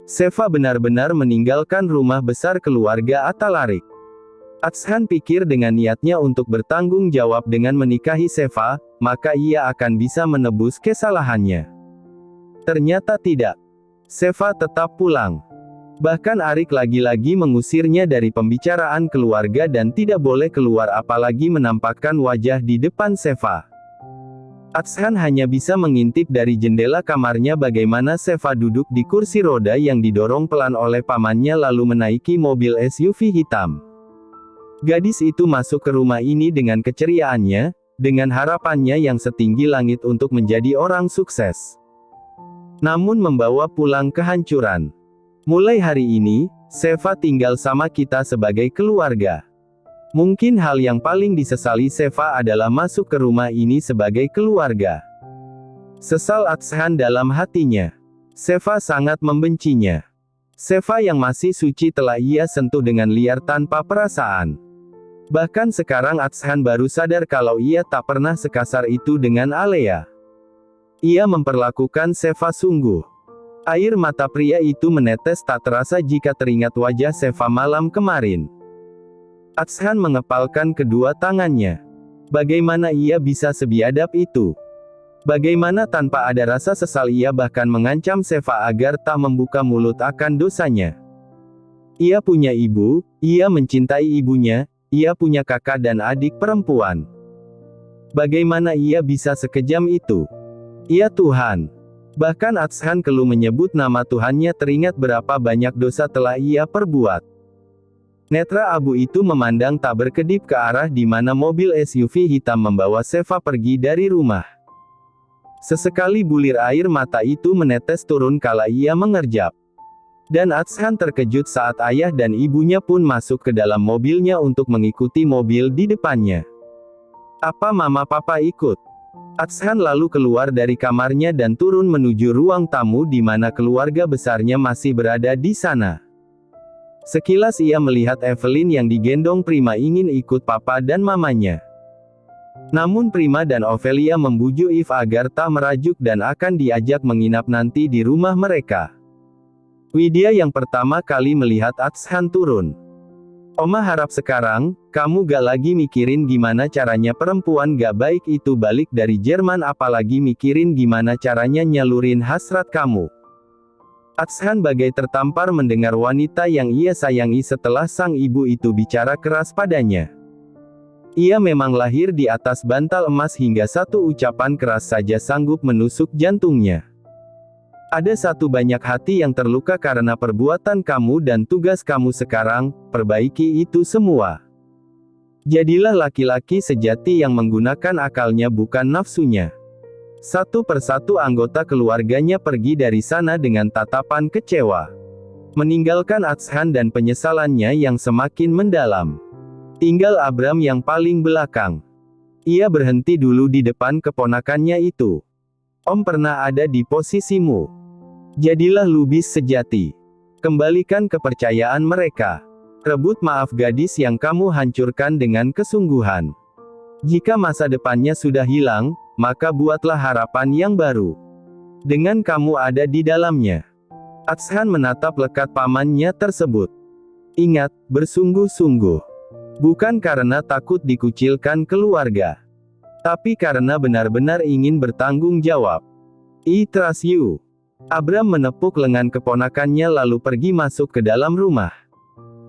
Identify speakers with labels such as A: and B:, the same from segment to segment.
A: Seva benar-benar meninggalkan rumah besar keluarga Atalarik. Atshan pikir dengan niatnya untuk bertanggung jawab dengan menikahi Seva, maka ia akan bisa menebus kesalahannya. Ternyata tidak. Seva tetap pulang. Bahkan Arik lagi-lagi mengusirnya dari pembicaraan keluarga dan tidak boleh keluar apalagi menampakkan wajah di depan Seva. Atshan hanya bisa mengintip dari jendela kamarnya bagaimana Seva duduk di kursi roda yang didorong pelan oleh pamannya lalu menaiki mobil SUV hitam. Gadis itu masuk ke rumah ini dengan keceriaannya, dengan harapannya yang setinggi langit untuk menjadi orang sukses. Namun membawa pulang kehancuran. Mulai hari ini, Seva tinggal sama kita sebagai keluarga. Mungkin hal yang paling disesali Seva adalah masuk ke rumah ini sebagai keluarga. Sesal Atshan dalam hatinya. Seva sangat membencinya. Seva yang masih suci telah ia sentuh dengan liar tanpa perasaan. Bahkan sekarang Atshan baru sadar kalau ia tak pernah sekasar itu dengan Alea. Ia memperlakukan Seva sungguh. Air mata pria itu menetes tak terasa jika teringat wajah Seva malam kemarin. Atshan mengepalkan kedua tangannya. Bagaimana ia bisa sebiadab itu? Bagaimana tanpa ada rasa sesal ia bahkan mengancam Seva agar tak membuka mulut akan dosanya. Ia punya ibu, ia mencintai ibunya, ia punya kakak dan adik perempuan. Bagaimana ia bisa sekejam itu? Ya Tuhan. Bahkan Atshan keluh menyebut nama Tuhannya teringat berapa banyak dosa telah ia perbuat. Netra abu itu memandang tak berkedip ke arah di mana mobil SUV hitam membawa Seva pergi dari rumah. Sesekali bulir air mata itu menetes turun kala ia mengerjap. Dan Atshan terkejut saat ayah dan ibunya pun masuk ke dalam mobilnya untuk mengikuti mobil di depannya. Apa mama papa ikut? Atshan lalu keluar dari kamarnya dan turun menuju ruang tamu di mana keluarga besarnya masih berada di sana. Sekilas ia melihat Evelyn yang digendong Prima ingin ikut papa dan mamanya. Namun Prima dan Ophelia membujuk Eve agar tak merajuk dan akan diajak menginap nanti di rumah mereka. Widya yang pertama kali melihat Atshan turun. Oma harap sekarang, kamu gak lagi mikirin gimana caranya perempuan gak baik itu balik dari Jerman apalagi mikirin gimana caranya nyalurin hasrat kamu. Atshan bagai tertampar mendengar wanita yang ia sayangi setelah sang ibu itu bicara keras padanya. Ia memang lahir di atas bantal emas hingga satu ucapan keras saja sanggup menusuk jantungnya. Ada satu banyak hati yang terluka karena perbuatan kamu dan tugas kamu sekarang, perbaiki itu semua. Jadilah laki-laki sejati yang menggunakan akalnya bukan nafsunya. Satu persatu anggota keluarganya pergi dari sana dengan tatapan kecewa. Meninggalkan Atshan dan penyesalannya yang semakin mendalam. Tinggal Abram yang paling belakang. Ia berhenti dulu di depan keponakannya itu. Om pernah ada di posisimu. Jadilah lubis sejati. Kembalikan kepercayaan mereka. Rebut maaf gadis yang kamu hancurkan dengan kesungguhan. Jika masa depannya sudah hilang, maka buatlah harapan yang baru. Dengan kamu ada di dalamnya. Atshan menatap lekat pamannya tersebut. Ingat, bersungguh-sungguh. Bukan karena takut dikucilkan keluarga. Tapi karena benar-benar ingin bertanggung jawab. I trust you. Abram menepuk lengan keponakannya lalu pergi masuk ke dalam rumah.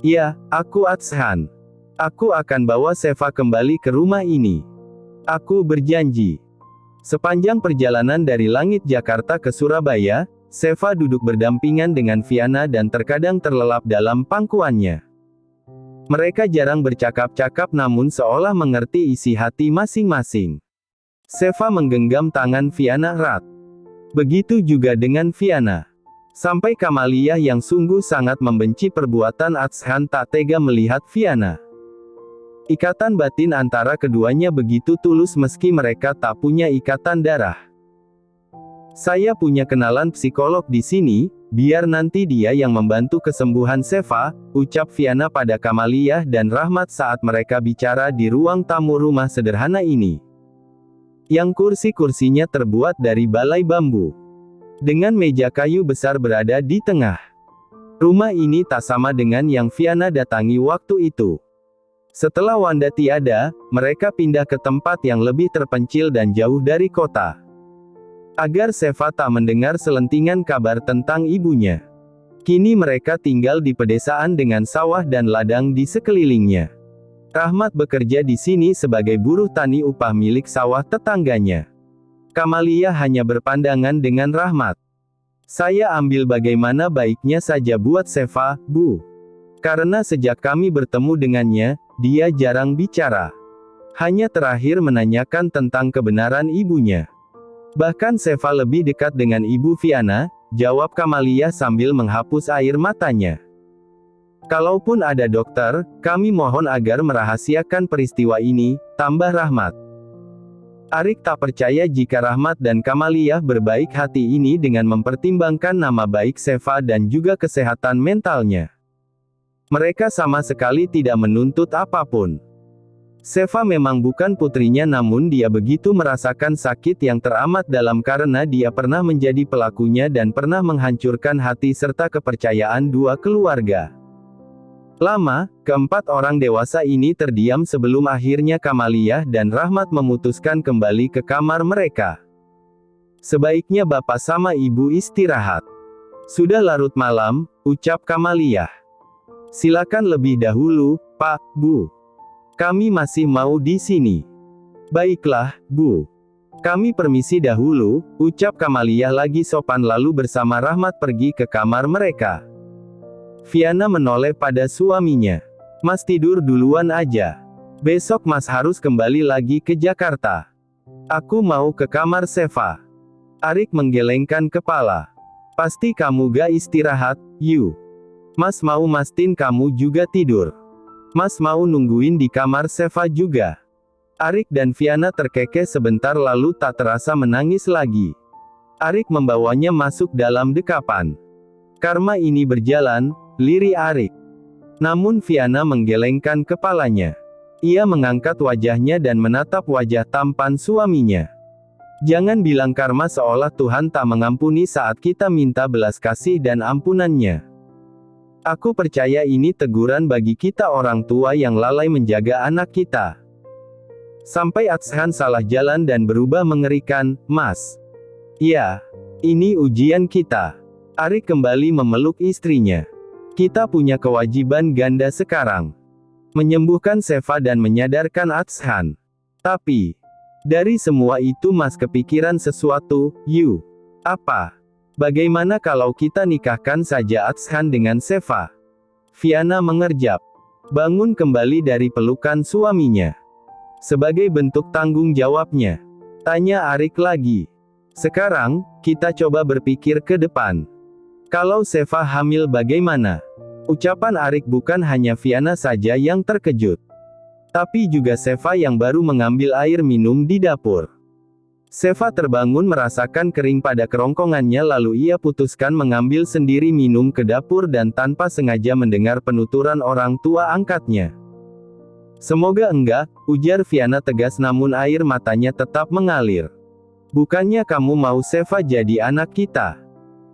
A: Ya, aku Atshan. Aku akan bawa Seva kembali ke rumah ini. Aku berjanji. Sepanjang perjalanan dari langit Jakarta ke Surabaya, Seva duduk berdampingan dengan Viana dan terkadang terlelap dalam pangkuannya. Mereka jarang bercakap-cakap namun seolah mengerti isi hati masing-masing. Seva menggenggam tangan Viana erat. Begitu juga dengan Viana. Sampai Kamalia yang sungguh sangat membenci perbuatan Atshan tak tega melihat Viana. Ikatan batin antara keduanya begitu tulus meski mereka tak punya ikatan darah. Saya punya kenalan psikolog di sini, biar nanti dia yang membantu kesembuhan Seva, ucap Viana pada Kamalia dan Rahmat saat mereka bicara di ruang tamu rumah sederhana ini. Yang kursi-kursinya terbuat dari balai bambu. Dengan meja kayu besar berada di tengah. Rumah ini tak sama dengan yang Fiana datangi waktu itu. Setelah Wanda tiada, mereka pindah ke tempat yang lebih terpencil dan jauh dari kota. Agar Sheva tak mendengar selentingan kabar tentang ibunya. Kini mereka tinggal di pedesaan dengan sawah dan ladang di sekelilingnya. Rahmat bekerja di sini sebagai buruh tani upah milik sawah tetangganya. Kamalia hanya berpandangan dengan Rahmat. Saya ambil bagaimana baiknya saja buat Sheva, Bu. Karena sejak kami bertemu dengannya, dia jarang bicara. Hanya terakhir menanyakan tentang kebenaran ibunya. Bahkan Sheva lebih dekat dengan Ibu Fiana, jawab Kamalia sambil menghapus air matanya. Kalaupun ada dokter, kami mohon agar merahasiakan peristiwa ini, tambah Rahmat. Arik tak percaya jika Rahmat dan Kamalia berbaik hati ini dengan mempertimbangkan nama baik Sheva dan juga kesehatan mentalnya. Mereka sama sekali tidak menuntut apapun. Sheva memang bukan putrinya, namun dia begitu merasakan sakit yang teramat dalam karena dia pernah menjadi pelakunya dan pernah menghancurkan hati serta kepercayaan dua keluarga. Lama, keempat orang dewasa ini terdiam sebelum akhirnya Kamalia dan Rahmat memutuskan kembali ke kamar mereka. Sebaiknya bapak sama ibu istirahat. Sudah larut malam, ucap Kamalia. Silakan lebih dahulu, Pak, Bu. Kami masih mau di sini. Baiklah, Bu. Kami permisi dahulu, ucap Kamalia lagi sopan lalu bersama Rahmat pergi ke kamar mereka. Fiana menoleh pada suaminya. Mas tidur duluan aja. Besok Mas harus kembali lagi ke Jakarta. Aku mau ke kamar Sheva. Arik menggelengkan kepala. Pasti kamu gak istirahat, Yu. Mas mau mastiin kamu juga tidur. Mas mau nungguin di kamar Sheva juga. Arik dan Fiana terkekeh sebentar lalu tak terasa menangis lagi. Arik membawanya masuk dalam dekapan. Karma ini berjalan, lirih Arik. Namun Fiana menggelengkan kepalanya. Ia mengangkat wajahnya dan menatap wajah tampan suaminya. Jangan bilang karma seolah Tuhan tak mengampuni saat kita minta belas kasih dan ampunannya. Aku percaya ini teguran bagi kita orang tua yang lalai menjaga anak kita. Sampai Atshan salah jalan dan berubah mengerikan, Mas. Ya, ini ujian kita. Arik kembali memeluk istrinya. Kita punya kewajiban ganda sekarang. Menyembuhkan Sheva dan menyadarkan Atshan. Tapi, dari semua itu Mas kepikiran sesuatu, Yu. Apa? Bagaimana kalau kita nikahkan saja Atshan dengan Sheva? Fiana mengerjap. Bangun kembali dari pelukan suaminya. Sebagai bentuk tanggung jawabnya. Tanya Arik lagi. Sekarang, kita coba berpikir ke depan. Kalau Sheva hamil bagaimana? Ucapan Arik bukan hanya Fiana saja yang terkejut. Tapi juga Sheva yang baru mengambil air minum di dapur. Sheva terbangun merasakan kering pada kerongkongannya lalu ia putuskan mengambil sendiri minum ke dapur dan tanpa sengaja mendengar penuturan orang tua angkatnya. Semoga enggak, ujar Fiana tegas namun air matanya tetap mengalir. Bukannya kamu mau Sheva jadi anak kita?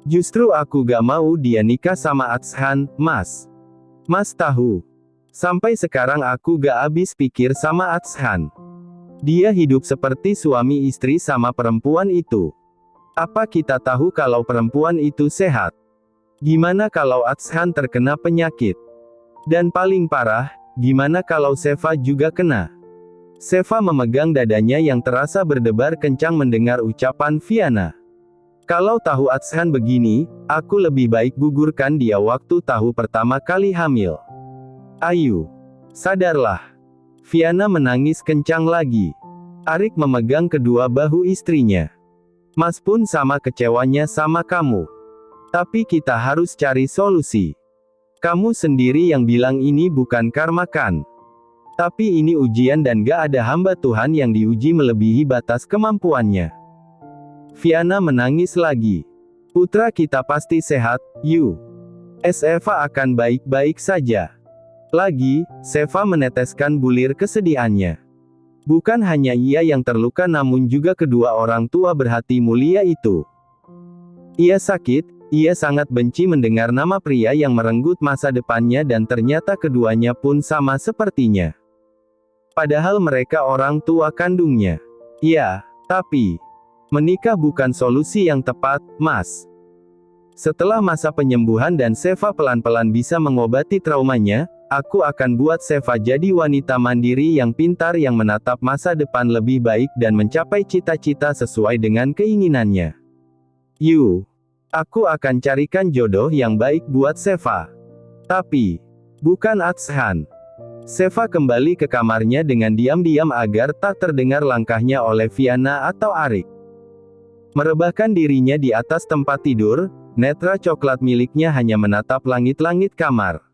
A: Justru aku gak mau dia nikah sama Atshan, Mas. Mas tahu. Sampai sekarang aku gak habis pikir sama Atshan. Dia hidup seperti suami istri sama perempuan itu. Apa kita tahu kalau perempuan itu sehat? Gimana kalau Atshan terkena penyakit? Dan paling parah, gimana kalau Sheva juga kena? Sheva memegang dadanya yang terasa berdebar kencang mendengar ucapan Fiana. Kalau tahu Atshan begini, aku lebih baik gugurkan dia waktu tahu pertama kali hamil. Ayu, sadarlah. Fiana menangis kencang lagi. Arik memegang kedua bahu istrinya. Mas pun sama kecewanya sama kamu. Tapi kita harus cari solusi. Kamu sendiri yang bilang ini bukan karma kan? Tapi ini ujian dan gak ada hamba Tuhan yang diuji melebihi batas kemampuannya. Fiana menangis lagi. Putra kita pasti sehat, Yu. Sheva akan baik-baik saja. Lagi, Sheva meneteskan bulir kesedihannya. Bukan hanya ia yang terluka namun juga kedua orang tua berhati mulia itu. Ia sakit, Ia sangat benci mendengar nama pria yang merenggut masa depannya dan ternyata keduanya pun sama sepertinya. Padahal mereka orang tua kandungnya. Ya, tapi menikah bukan solusi yang tepat, Mas. Setelah masa penyembuhan dan Seva pelan-pelan bisa mengobati traumanya, aku akan buat Seva jadi wanita mandiri yang pintar yang menatap masa depan lebih baik dan mencapai cita-cita sesuai dengan keinginannya. Aku akan carikan jodoh yang baik buat Seva. Tapi, bukan Atshhan. Seva kembali ke kamarnya dengan diam-diam agar tak terdengar langkahnya oleh Fiana atau Arik. Merebahkan dirinya di atas tempat tidur, netra coklat miliknya hanya menatap langit-langit kamar.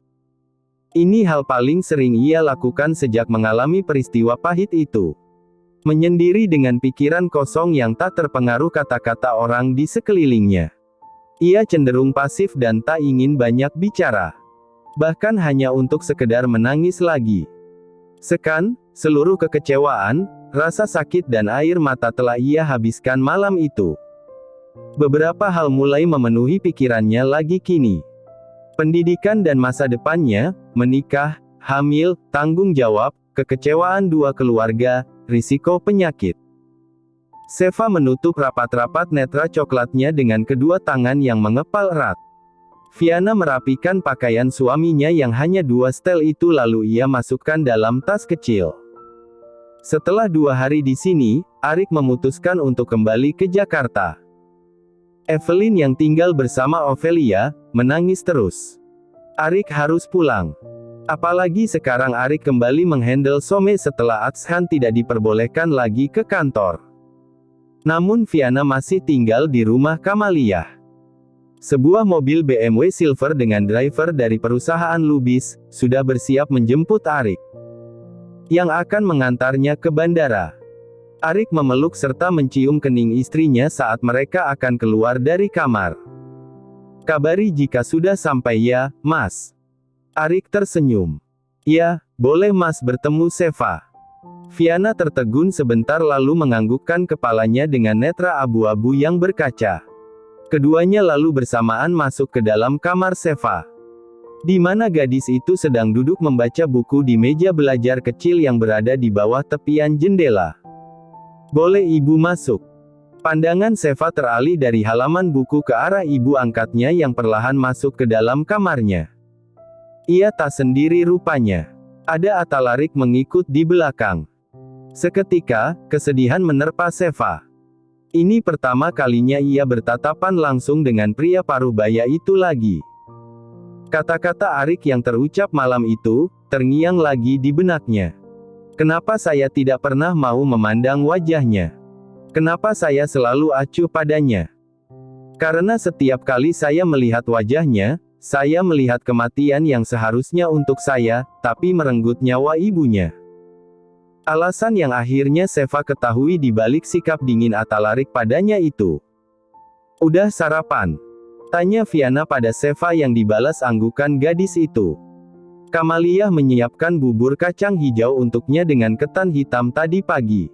A: Ini hal paling sering ia lakukan sejak mengalami peristiwa pahit itu. Menyendiri dengan pikiran kosong yang tak terpengaruh kata-kata orang di sekelilingnya. Ia cenderung pasif dan tak ingin banyak bicara. Bahkan hanya untuk sekedar menangis lagi. Seluruh kekecewaan, rasa sakit dan air mata telah ia habiskan malam itu. Beberapa hal mulai memenuhi pikirannya lagi kini. Pendidikan dan masa depannya, menikah, hamil, tanggung jawab, kekecewaan dua keluarga, risiko penyakit. Seva menutup rapat-rapat netra coklatnya dengan kedua tangan yang mengepal erat. Fiana merapikan pakaian suaminya yang hanya 2 setel itu lalu ia masukkan dalam tas kecil. Setelah 2 hari di sini, Arik memutuskan untuk kembali ke Jakarta. Evelyn yang tinggal bersama Ophelia, menangis terus. Arik harus pulang. Apalagi sekarang Arik kembali menghandle Some setelah Atshhan tidak diperbolehkan lagi ke kantor. Namun Fiana masih tinggal di rumah Kamaliah. Sebuah mobil BMW Silver dengan driver dari perusahaan Lubis, sudah bersiap menjemput Arik. Yang akan mengantarnya ke bandara. Arik memeluk serta mencium kening istrinya saat mereka akan keluar dari kamar. Kabari jika sudah sampai ya, Mas. Arik tersenyum. Ya, boleh Mas bertemu Seva. Fiana tertegun sebentar lalu menganggukkan kepalanya dengan netra abu-abu yang berkaca. Keduanya lalu bersamaan masuk ke dalam kamar Seva. Di mana gadis itu sedang duduk membaca buku di meja belajar kecil yang berada di bawah tepian jendela. Boleh ibu masuk? Pandangan Seva teralih dari halaman buku ke arah ibu angkatnya yang perlahan masuk ke dalam kamarnya. Ia tak sendiri rupanya. Ada Atalarik mengikut di belakang. Seketika, kesedihan menerpa Seva. Ini pertama kalinya ia bertatapan langsung dengan pria parubaya itu lagi. Kata-kata Arik yang terucap malam itu, terngiang lagi di benaknya. Kenapa saya tidak pernah mau memandang wajahnya? Kenapa saya selalu acuh padanya? Karena setiap kali saya melihat wajahnya, saya melihat kematian yang seharusnya untuk saya, tapi merenggut nyawa ibunya. Alasan yang akhirnya Seva ketahui di balik sikap dingin Atalarik padanya itu. Udah sarapan? Tanya Fiana pada Seva yang dibalas anggukan gadis itu. Kamaliah menyiapkan bubur kacang hijau untuknya dengan ketan hitam tadi pagi.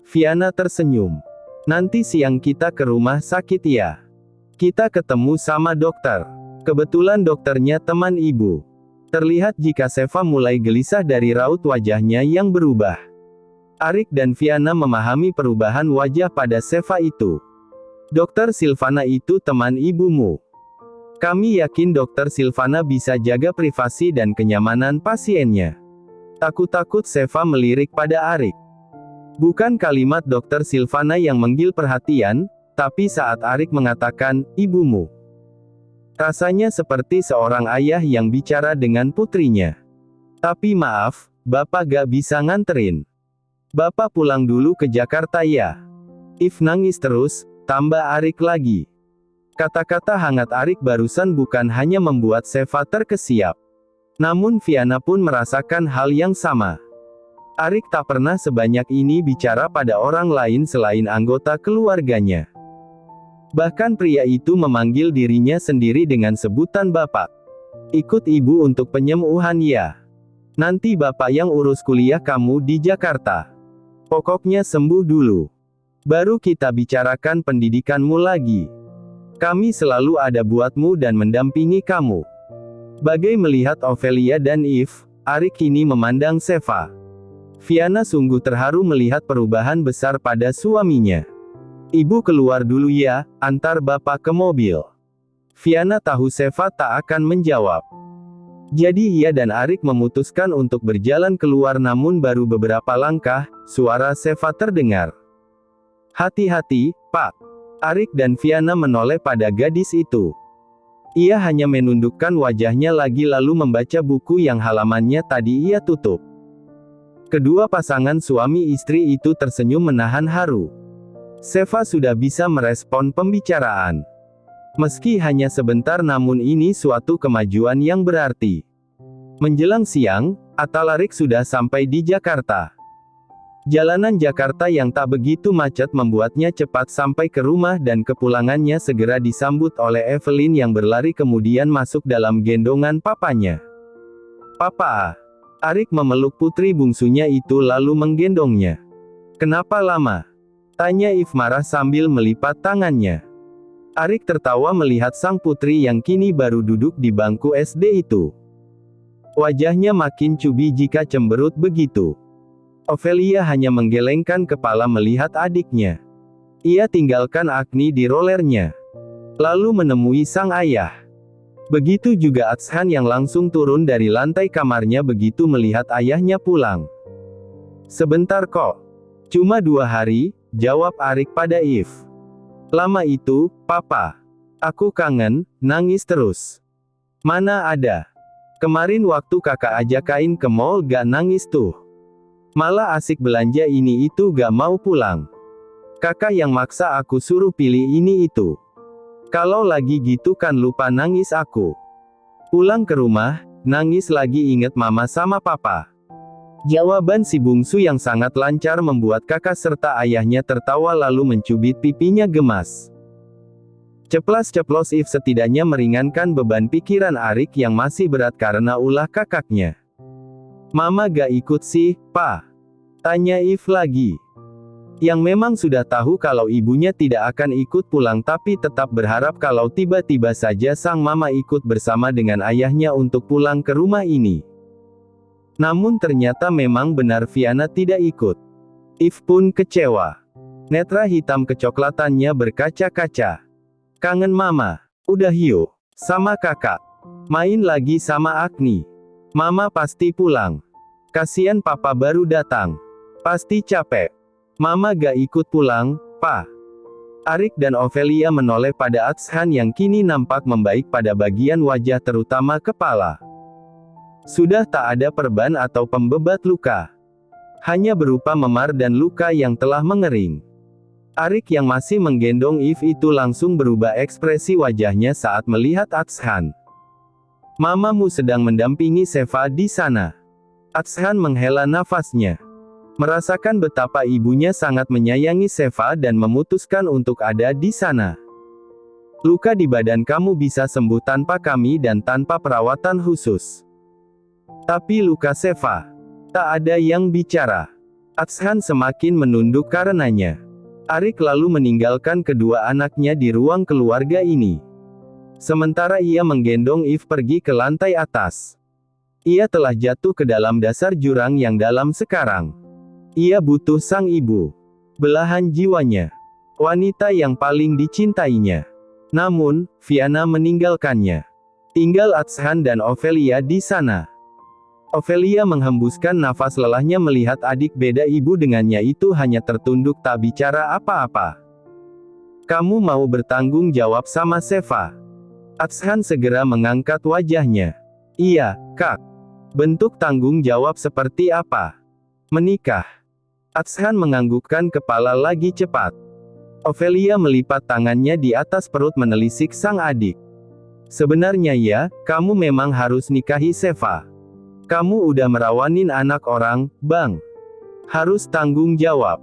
A: Fiana tersenyum. Nanti siang kita ke rumah sakit ya. Kita ketemu sama dokter. Kebetulan dokternya teman ibu. Terlihat jika Seva mulai gelisah dari raut wajahnya yang berubah. Arik dan Fiana memahami perubahan wajah pada Seva itu. Dokter Silvana itu teman ibumu. Kami yakin Dokter Silvana bisa jaga privasi dan kenyamanan pasiennya. Takut-takut Seva melirik pada Arik. Bukan kalimat Dokter Silvana yang menggil perhatian, tapi saat Arik mengatakan, ibumu. Rasanya seperti seorang ayah yang bicara dengan putrinya. Tapi maaf, Bapak gak bisa nganterin. Bapak pulang dulu ke Jakarta ya. If nangis terus, tambah Arik lagi. Kata-kata hangat Arik barusan bukan hanya membuat Seva terkesiap. Namun Fiana pun merasakan hal yang sama. Arik tak pernah sebanyak ini bicara pada orang lain selain anggota keluarganya. Bahkan pria itu memanggil dirinya sendiri dengan sebutan Bapak. Ikut ibu untuk penyembuhan ya. Nanti Bapak yang urus kuliah kamu di Jakarta. Pokoknya sembuh dulu. Baru kita bicarakan pendidikanmu lagi. Kami selalu ada buatmu dan mendampingi kamu. Bagai melihat Ophelia dan Eve, Arik kini memandang Sheva. Fianna sungguh terharu melihat perubahan besar pada suaminya. Ibu keluar dulu ya, antar bapak ke mobil. Fianna tahu Sheva tak akan menjawab. Jadi ia dan Arik memutuskan untuk berjalan keluar, namun baru beberapa langkah, suara Sheva terdengar. Hati-hati, Pak. Arik dan Fianna menoleh pada gadis itu. Ia hanya menundukkan wajahnya lagi lalu membaca buku yang halamannya tadi ia tutup. Kedua pasangan suami istri itu tersenyum menahan haru. Sheva sudah bisa merespon pembicaraan. Meski hanya sebentar, namun ini suatu kemajuan yang berarti. Menjelang siang, Atalarik sudah sampai di Jakarta. Jalanan Jakarta yang tak begitu macet membuatnya cepat sampai ke rumah dan kepulangannya segera disambut oleh Evelyn yang berlari kemudian masuk dalam gendongan papanya. Papa. Arik memeluk putri bungsunya itu lalu menggendongnya. Kenapa lama? Tanya Eve marah sambil melipat tangannya. Arik tertawa melihat sang putri yang kini baru duduk di bangku SD itu. Wajahnya makin cubi jika cemberut begitu. Ophelia hanya menggelengkan kepala melihat adiknya. Ia tinggalkan Agni di rollernya. Lalu menemui sang ayah. Begitu juga Atshan yang langsung turun dari lantai kamarnya begitu melihat ayahnya pulang. Sebentar kok. Cuma 2 hari, jawab Arik pada Eve. Lama itu, Papa. Aku kangen, nangis terus. Mana ada. Kemarin waktu kakak ajakain ke mall gak nangis tuh. Malah asik belanja ini itu gak mau pulang. Kakak yang maksa aku suruh pilih ini itu. Kalau lagi gitu kan lupa nangis aku. Pulang ke rumah, nangis lagi inget mama sama papa. Jawaban si bungsu yang sangat lancar membuat kakak serta ayahnya tertawa lalu mencubit pipinya gemas. Ceplas-ceplos Eve setidaknya meringankan beban pikiran Arik yang masih berat karena ulah kakaknya. Mama gak ikut sih, Pa? Tanya Eve lagi. Yang memang sudah tahu kalau ibunya tidak akan ikut pulang tapi tetap berharap kalau tiba-tiba saja sang mama ikut bersama dengan ayahnya untuk pulang ke rumah ini. Namun ternyata memang benar Fianna tidak ikut. Eve pun kecewa. Netra hitam kecoklatannya berkaca-kaca. Kangen mama. Udah yuk. Sama kakak. Main lagi sama Agni. Mama pasti pulang. Kasian papa baru datang. Pasti capek. Mama gak ikut pulang, Pa. Arik dan Ophelia menoleh pada Atshan yang kini nampak membaik pada bagian wajah terutama kepala. Sudah tak ada perban atau pembebat luka. Hanya berupa memar dan luka yang telah mengering. Arik yang masih menggendong Eve itu langsung berubah ekspresi wajahnya saat melihat Atshan. Mamamu sedang mendampingi Sheva di sana. Atshan menghela nafasnya. Merasakan betapa ibunya sangat menyayangi Sheva dan memutuskan untuk ada di sana. Luka di badan kamu bisa sembuh tanpa kami dan tanpa perawatan khusus. Tapi luka Sheva, tak ada yang bicara. Atshan semakin menunduk karenanya. Arik lalu meninggalkan kedua anaknya di ruang keluarga ini. Sementara ia menggendong Eve pergi ke lantai atas. Ia telah jatuh ke dalam dasar jurang yang dalam sekarang. Ia butuh sang ibu. Belahan jiwanya. Wanita yang paling dicintainya. Namun, Fianna meninggalkannya. Tinggal Atshan dan Ophelia di sana. Ophelia menghembuskan nafas lelahnya melihat adik beda ibu dengannya itu hanya tertunduk tak bicara apa-apa. Kamu mau bertanggung jawab sama Sheva? Atshan segera mengangkat wajahnya. Iya, Kak. Bentuk tanggung jawab seperti apa? Menikah. Atshan menganggukkan kepala lagi cepat. Ophelia melipat tangannya di atas perut menelisik sang adik. Sebenarnya ya, kamu memang harus nikahi Sheva. Kamu udah merawanin anak orang, Bang. Harus tanggung jawab.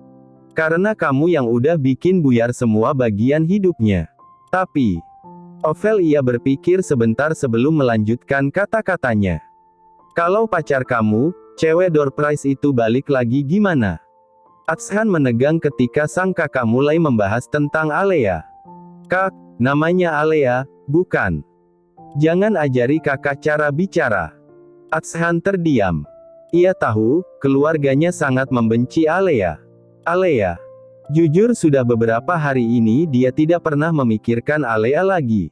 A: Karena kamu yang udah bikin buyar semua bagian hidupnya. Tapi, Ophelia berpikir sebentar sebelum melanjutkan kata-katanya. Kalau pacar kamu, cewek door prize itu balik lagi gimana? Atshan menegang ketika sang kakak mulai membahas tentang Alea. Kak, namanya Alea, bukan? Jangan ajari kakak cara bicara. Atshan terdiam. Ia tahu, keluarganya sangat membenci Alea. Alea. Jujur sudah beberapa hari ini dia tidak pernah memikirkan Alea lagi.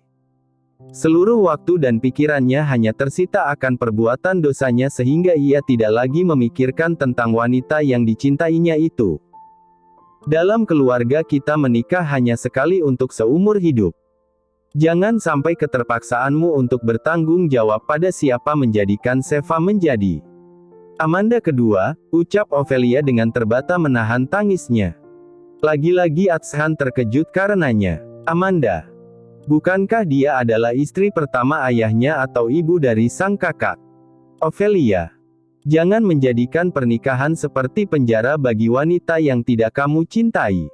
A: Seluruh waktu dan pikirannya hanya tersita akan perbuatan dosanya sehingga ia tidak lagi memikirkan tentang wanita yang dicintainya itu. Dalam keluarga kita menikah hanya sekali untuk seumur hidup. Jangan sampai keterpaksaanmu untuk bertanggung jawab pada siapa menjadikan Sheva menjadi Amanda kedua, ucap Ophelia dengan terbata menahan tangisnya. Lagi-lagi Atshan terkejut karenanya. Amanda. Bukankah dia adalah istri pertama ayahnya atau ibu dari sang kakak? Ophelia. Jangan menjadikan pernikahan seperti penjara bagi wanita yang tidak kamu cintai.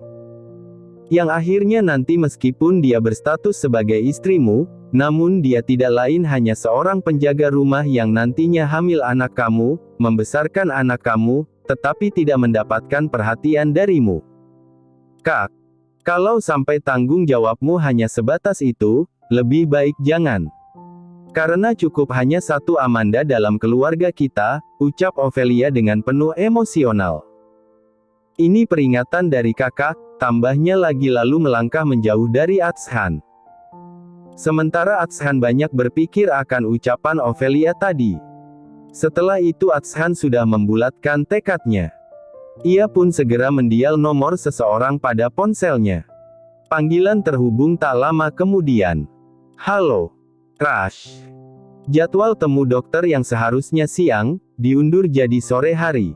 A: Yang akhirnya nanti meskipun dia berstatus sebagai istrimu, namun dia tidak lain hanya seorang penjaga rumah yang nantinya hamil anak kamu, membesarkan anak kamu, tetapi tidak mendapatkan perhatian darimu. Kak. Kalau sampai tanggung jawabmu hanya sebatas itu, lebih baik jangan. Karena cukup hanya satu Amanda dalam keluarga kita, ucap Ophelia dengan penuh emosional. Ini peringatan dari kakak, tambahnya lagi lalu melangkah menjauh dari Atshan. Sementara Atshan banyak berpikir akan ucapan Ophelia tadi. Setelah itu Atshan sudah membulatkan tekadnya. Ia pun segera mendial nomor seseorang pada ponselnya. Panggilan terhubung tak lama kemudian. Halo. Crush. Jadwal temu dokter yang seharusnya siang, diundur jadi sore hari.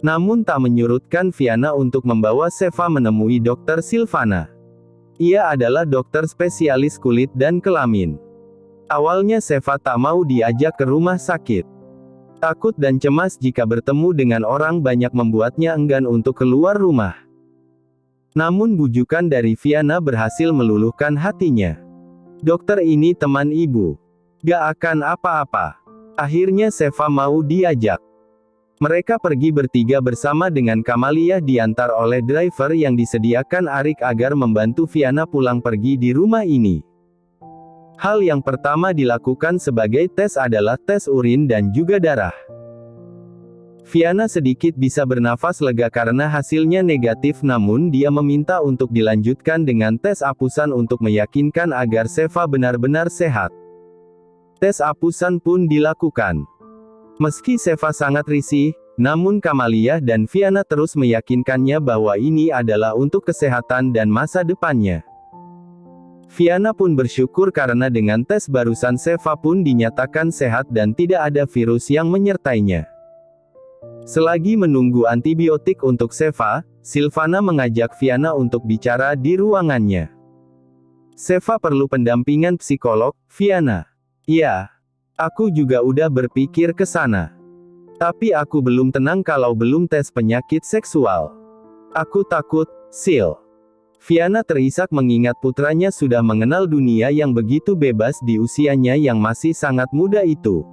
A: Namun tak menyurutkan Viana untuk membawa Sheva menemui Dr. Silvana. Ia adalah dokter spesialis kulit dan kelamin. Awalnya Sheva tak mau diajak ke rumah sakit. Takut dan cemas jika bertemu dengan orang banyak membuatnya enggan untuk keluar rumah. Namun bujukan dari Viana berhasil meluluhkan hatinya. Dokter ini teman ibu. Gak akan apa-apa. Akhirnya Sheva mau diajak. Mereka pergi bertiga bersama dengan Kamalia diantar oleh driver yang disediakan Arik agar membantu Viana pulang pergi di rumah ini. Hal yang pertama dilakukan sebagai tes adalah tes urin dan juga darah. Viana sedikit bisa bernafas lega karena hasilnya negatif namun dia meminta untuk dilanjutkan dengan tes apusan untuk meyakinkan agar Sheva benar-benar sehat. Tes apusan pun dilakukan. Meski Sheva sangat risih, namun Kamalia dan Viana terus meyakinkannya bahwa ini adalah untuk kesehatan dan masa depannya. Viana pun bersyukur karena dengan tes barusan Sheva pun dinyatakan sehat dan tidak ada virus yang menyertainya. Selagi menunggu antibiotik untuk Sheva, Silvana mengajak Viana untuk bicara di ruangannya. Sheva perlu pendampingan psikolog, Viana. Ya, aku juga udah berpikir ke sana. Tapi aku belum tenang kalau belum tes penyakit seksual. Aku takut, Sil. Viana terisak mengingat putranya sudah mengenal dunia yang begitu bebas di usianya yang masih sangat muda itu.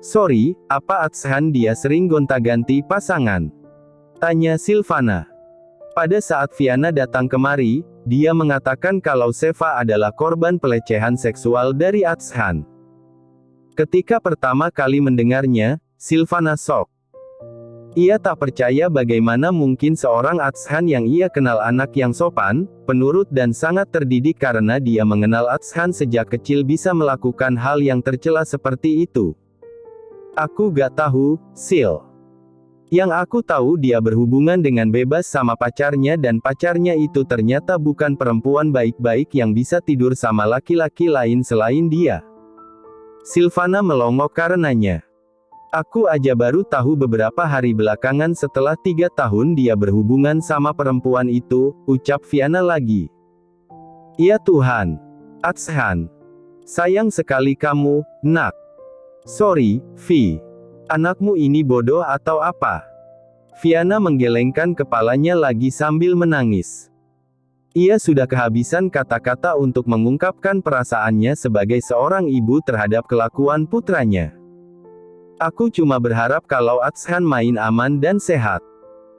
A: Sorry, apa Atshan dia sering gonta-ganti pasangan? Tanya Silvana. Pada saat Viana datang kemari, dia mengatakan kalau Sheva adalah korban pelecehan seksual dari Atshan. Ketika pertama kali mendengarnya, Silvana shock. Ia tak percaya bagaimana mungkin seorang Atshan yang ia kenal anak yang sopan, penurut dan sangat terdidik karena dia mengenal Atshan sejak kecil bisa melakukan hal yang tercela seperti itu. Aku gak tahu, Sil. Yang aku tahu dia berhubungan dengan bebas sama pacarnya dan pacarnya itu ternyata bukan perempuan baik-baik yang bisa tidur sama laki-laki lain selain dia. Silvana melongok karenanya. Aku aja baru tahu beberapa hari belakangan setelah 3 tahun dia berhubungan sama perempuan itu, ucap Viana lagi. Ya Tuhan. Atshan. Sayang sekali kamu, nak. Sorry, Vi. Anakmu ini bodoh atau apa? Viana menggelengkan kepalanya lagi sambil menangis. Ia sudah kehabisan kata-kata untuk mengungkapkan perasaannya sebagai seorang ibu terhadap kelakuan putranya. Aku cuma berharap kalau Atshan main aman dan sehat.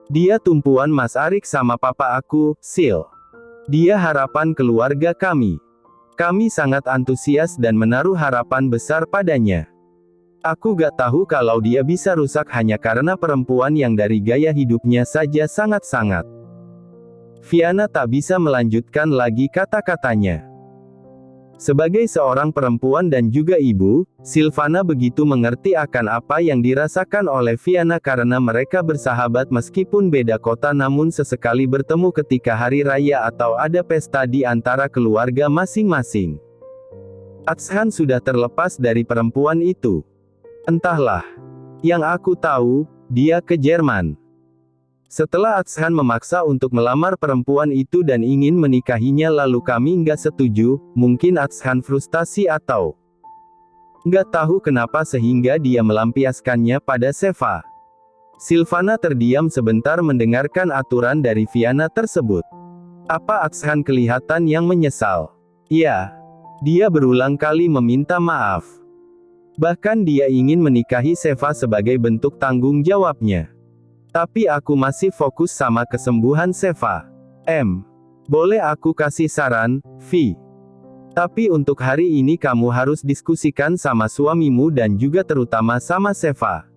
A: Dia tumpuan Mas Arik sama papa aku, Sil. Dia harapan keluarga kami. Kami sangat antusias dan menaruh harapan besar padanya. Aku gak tahu kalau dia bisa rusak hanya karena perempuan yang dari gaya hidupnya saja sangat-sangat. Fiana tak bisa melanjutkan lagi kata-katanya. Sebagai seorang perempuan dan juga ibu, Silvana begitu mengerti akan apa yang dirasakan oleh Fiana karena mereka bersahabat meskipun beda kota namun sesekali bertemu ketika hari raya atau ada pesta di antara keluarga masing-masing. Atshan sudah terlepas dari perempuan itu. Entahlah. Yang aku tahu, dia ke Jerman. Setelah Atshan memaksa untuk melamar perempuan itu dan ingin menikahinya lalu kami nggak setuju, mungkin Atshan frustasi atau nggak tahu kenapa sehingga dia melampiaskannya pada Seva. Silvana terdiam sebentar mendengarkan aturan dari Fiana tersebut. Apa Atshan kelihatan yang menyesal? Ya. Dia berulang kali meminta maaf. Bahkan dia ingin menikahi Seva sebagai bentuk tanggung jawabnya. Tapi aku masih fokus sama kesembuhan Seva. Boleh aku kasih saran, Vi? Tapi untuk hari ini kamu harus diskusikan sama suamimu dan juga terutama sama Seva.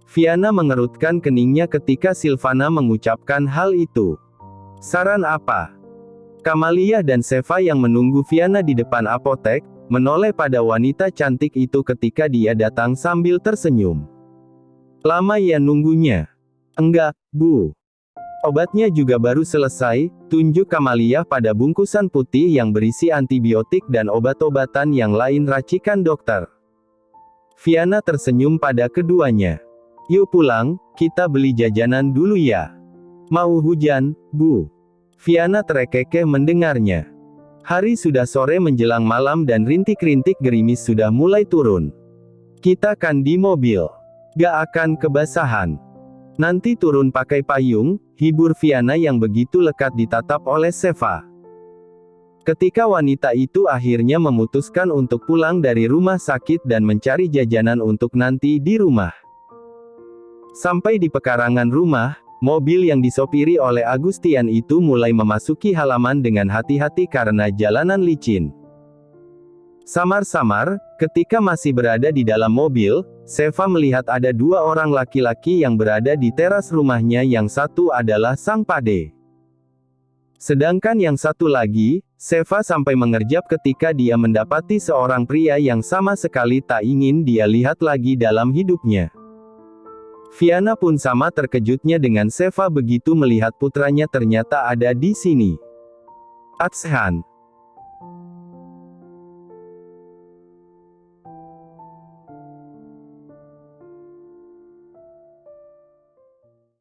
A: Fiana mengerutkan keningnya ketika Silvana mengucapkan hal itu. Saran apa? Kamalia dan Seva yang menunggu Fiana di depan apotek, menoleh pada wanita cantik itu ketika dia datang sambil tersenyum. Lama ya nunggunya? Enggak, Bu. Obatnya juga baru selesai, tunjuk Kamalia pada bungkusan putih yang berisi antibiotik dan obat-obatan yang lain racikan dokter. Fiana tersenyum pada keduanya. Yuk pulang, kita beli jajanan dulu ya. Mau hujan, Bu? Fiana terekekeh mendengarnya. Hari sudah sore menjelang malam dan rintik-rintik gerimis sudah mulai turun. Kita kan di mobil. Gak akan kebasahan. Nanti turun pakai payung, hibur Fiana yang begitu lekat ditatap oleh Seva. Ketika wanita itu akhirnya memutuskan untuk pulang dari rumah sakit dan mencari jajanan untuk nanti di rumah. Sampai di pekarangan rumah, mobil yang disopiri oleh Agustian itu mulai memasuki halaman dengan hati-hati karena jalanan licin. Samar-samar, ketika masih berada di dalam mobil, Seva melihat ada dua orang laki-laki yang berada di teras rumahnya, yang satu adalah sang pade. Sedangkan yang satu lagi, Seva sampai mengerjap ketika dia mendapati seorang pria yang sama sekali tak ingin dia lihat lagi dalam hidupnya. Fiana pun sama terkejutnya dengan Seva begitu melihat putranya ternyata ada di sini. Atshan.